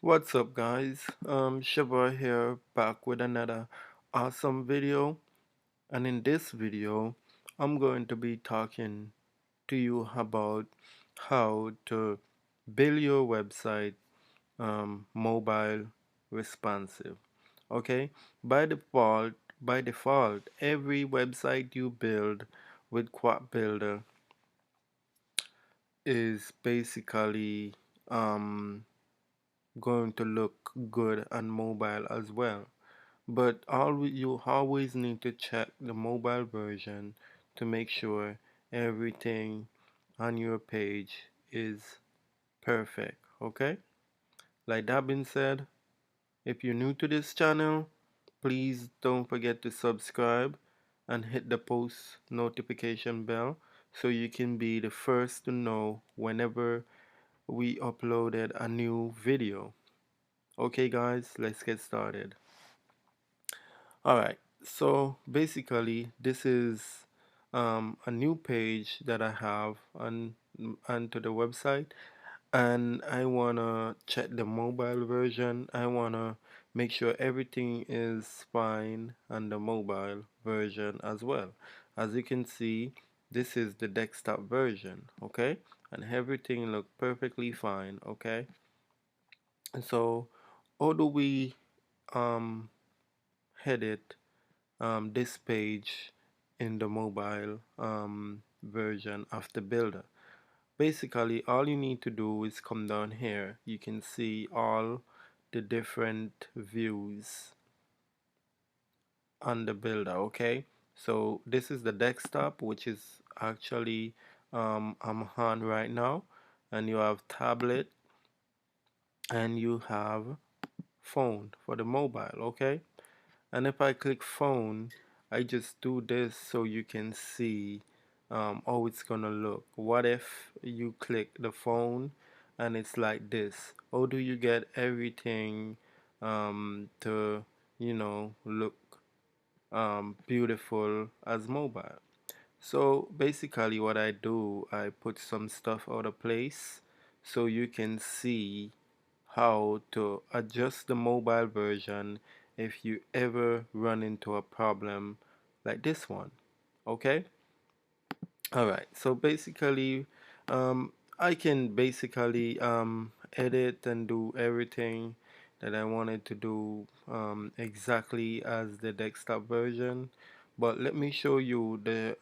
What's up, guys? Shabba here, back with another awesome video. And in this video, I'm going to be talking to you about how to build your website mobile responsive. Okay, by default, every website you build with Quack Builder is basically um, going to look good on mobile as well. But you always need to check the mobile version to make sure everything on your page is perfect. Okay? Like that being said, if you're new to this channel, please don't forget to subscribe and hit the post notification bell so you can be the first to know whenever we uploaded a new video. Okay guys, let's get started. Alright, so basically this is a new page that I have onto the website, and I wanna check the mobile version. I wanna make sure everything is fine on the mobile version as well. As you can see, this is the desktop version, okay? And everything look perfectly fine, okay? And so how do we um edit this page in the mobile version of the builder? Basically, all you need to do is come down here. You can see all the different views on the builder. Okay, so this is the desktop, which is actually I'm on right now, and you have tablet and you have phone for the mobile. Okay, and if I click phone, I just do this so you can see how it's gonna look. What if you click the phone and it's like this? How do you get everything to look beautiful as mobile? So basically what I do, I put some stuff out of place so you can see how to adjust the mobile version if you ever run into a problem like this one. Okay? Alright, so basically I can basically edit and do everything that I wanted to do exactly as the desktop version, but let me show you the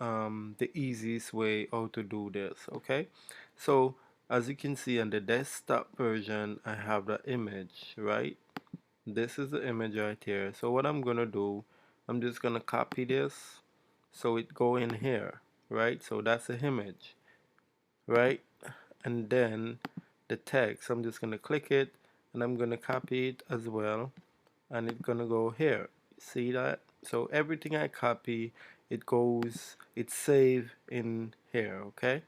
easiest way how to do this. Okay, so as you can see on the desktop version, I have the image, right? This is the image right here. So what I'm gonna do, I'm just gonna copy this so it go in here, right? So that's the image, right? And then the text, I'm just gonna click it and I'm gonna copy it as well, and it's gonna go here. See that? So everything I copy, it's saved in here. Okay,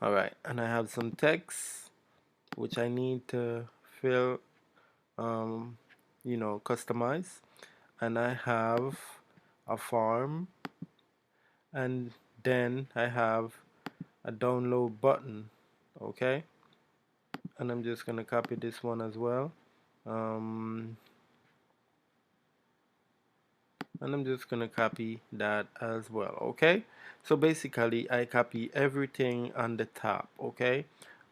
all right. And I have some text which I need to fill, um, customize. And I have a farm, and then I have a download button. Okay, and I'm just gonna copy this one as well, um, and I'm just gonna copy that as well. Okay, so basically I copy everything on the top. Okay,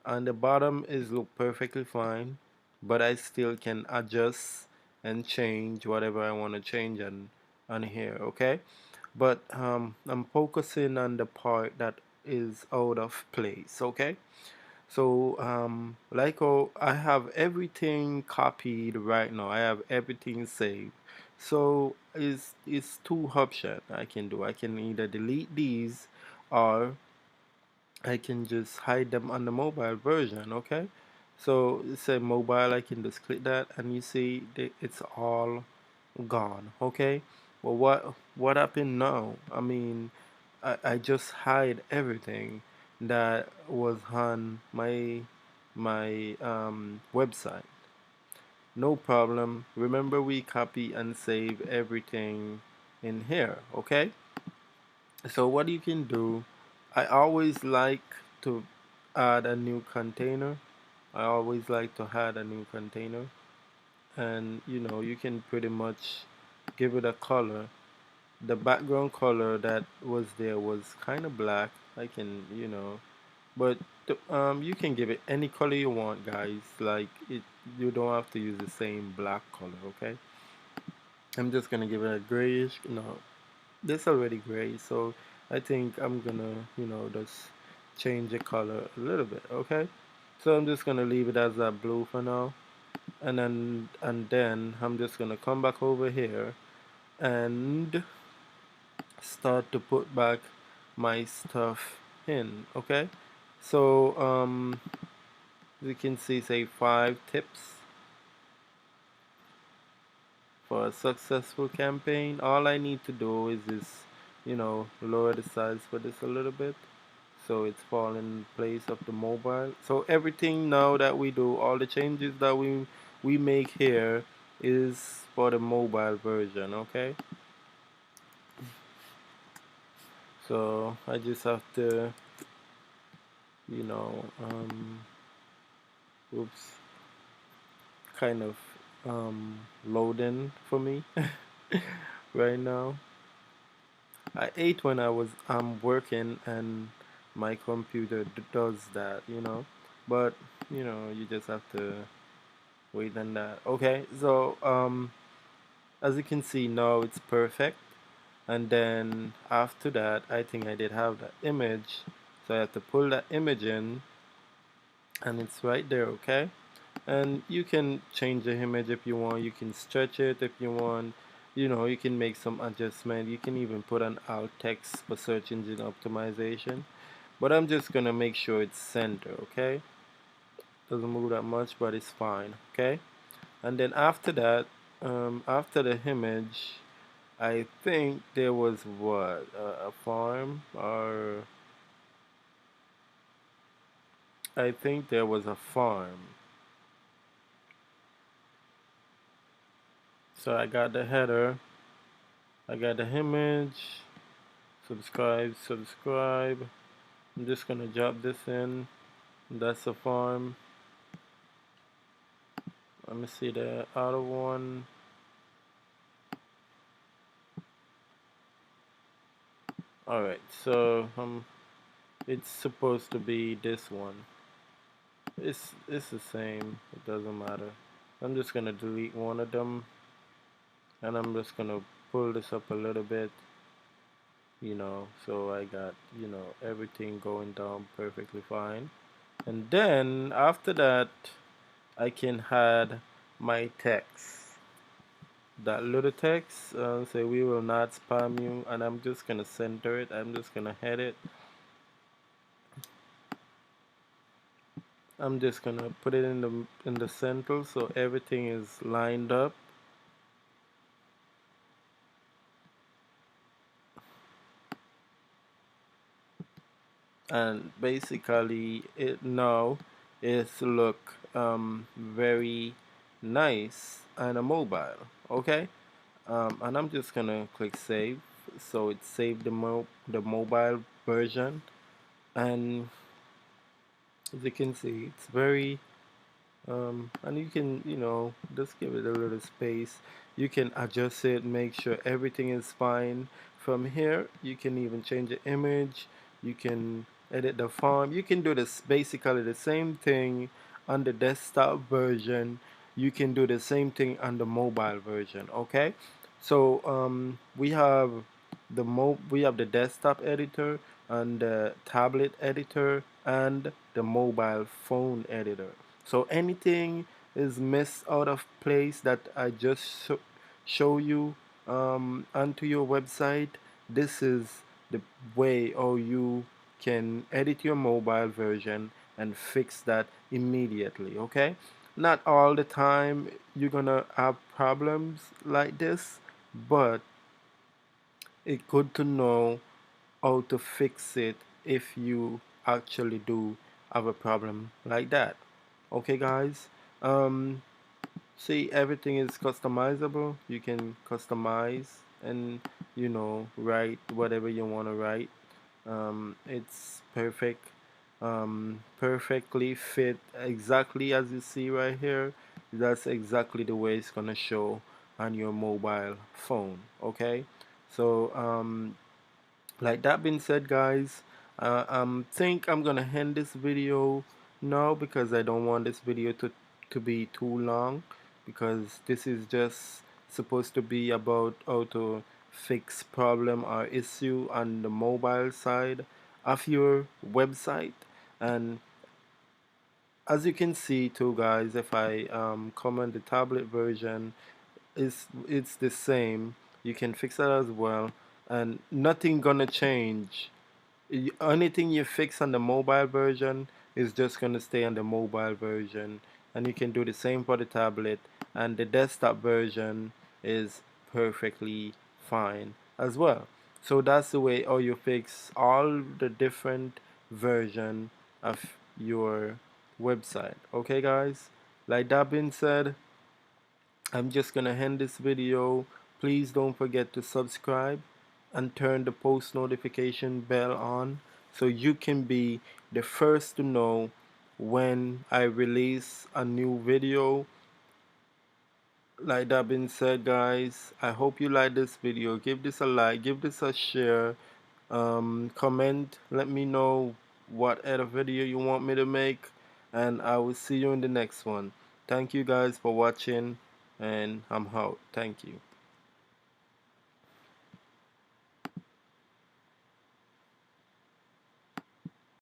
on the bottom is look perfectly fine, but I still can adjust and change whatever I want to change on here. Okay, but I'm focusing on the part that is out of place. Okay, so like, oh, I have everything copied right now. I have everything saved. So it's two options I can do. I can either delete these, or I can just hide them on the mobile version. Okay, so it's a mobile. I can just click that, and you see it's all gone. Okay, well, what happened now? I mean, I just hide everything that was on my website. No problem. Remember, we copy and save everything in here. Okay, so what you can do, I always like to add a new container. I always like to add a new container, and you can pretty much give it a color. The background color that was there was kind of black. I can, but you can give it any color you want, guys. Like it, you don't have to use the same black color, okay? I'm just gonna give it a grayish. No, this already gray, so I think I'm gonna, just change the color a little bit, okay? So I'm just gonna leave it as that blue for now, and then I'm just gonna come back over here and start to put back my stuff in, okay? So you can see, say, 5 tips for a successful campaign. All I need to do is lower the size for this a little bit so it's fall in place of the mobile. So everything now that we do, all the changes that we make here is for the mobile version, okay? So I just have to, you know, oops, kind of loading for me right now. I ate when I was working and my computer does that, but you just have to wait on that. Okay, so as you can see now it's perfect, and then after that I think I did have that image, so I have to pull that image in, and it's right there, okay? And you can change the image if you want, you can stretch it if you want, you can make some adjustment, you can even put an alt text for search engine optimization, but I'm just gonna make sure it's center, okay? Doesn't move that much, but it's fine, okay? And then after that, after the image, I think there was what, a farm, or I think there was a farm. So I got the header, I got the image, subscribe. I'm just gonna drop this in. That's a farm. Let me see the other one. Alright, so it's supposed to be this one. It's the same, it doesn't matter. I'm just gonna delete one of them, and I'm just gonna pull this up a little bit, so I got, everything going down perfectly fine. And then after that I can add my text. That little text, say we will not spam you, and I'm just gonna center it. I'm just gonna head it. I'm just gonna put it in the center so everything is lined up. And basically it now is look very nice and a mobile, okay? And I'm just gonna click save, so it saved the mobile version. And as you can see, it's very and you can, just give it a little space. You can adjust it, make sure everything is fine. From here, you can even change the image. You can edit the font. You can do this basically the same thing on the desktop version. You can do the same thing on the mobile version. Okay, so we have the desktop editor and the tablet editor and the mobile phone editor. So anything is missed out of place that I just show you onto your website, this is the way how you can edit your mobile version and fix that immediately, okay? Not all the time you're gonna have problems like this, but it's good to know how to fix it if you actually do have a problem like that. Okay, guys. See, everything is customizable. You can customize and write whatever you want to write. It's perfect. perfectly fit exactly as you see right here. That's exactly the way it's gonna show on your mobile phone. Okay, so like that being said, guys, think I'm gonna end this video now because I don't want this video to be too long, because this is just supposed to be about how to fix problem or issue on the mobile side of your website. And as you can see too, guys, if I comment the tablet version, it's the same. You can fix that as well, and nothing gonna change. Anything you fix on the mobile version is just going to stay on the mobile version, and you can do the same for the tablet, and the desktop version is perfectly fine as well. So that's the way how you fix all the different version of your website. Okay, guys, like that being said, I'm just gonna end this video. Please don't forget to subscribe and turn the post notification bell on so you can be the first to know when I release a new video. Like that being said, guys, I hope you like this video. Give this a like, give this a share, comment, let me know what other video you want me to make, and I will see you in the next one. Thank you guys for watching, and I'm out. Thank you.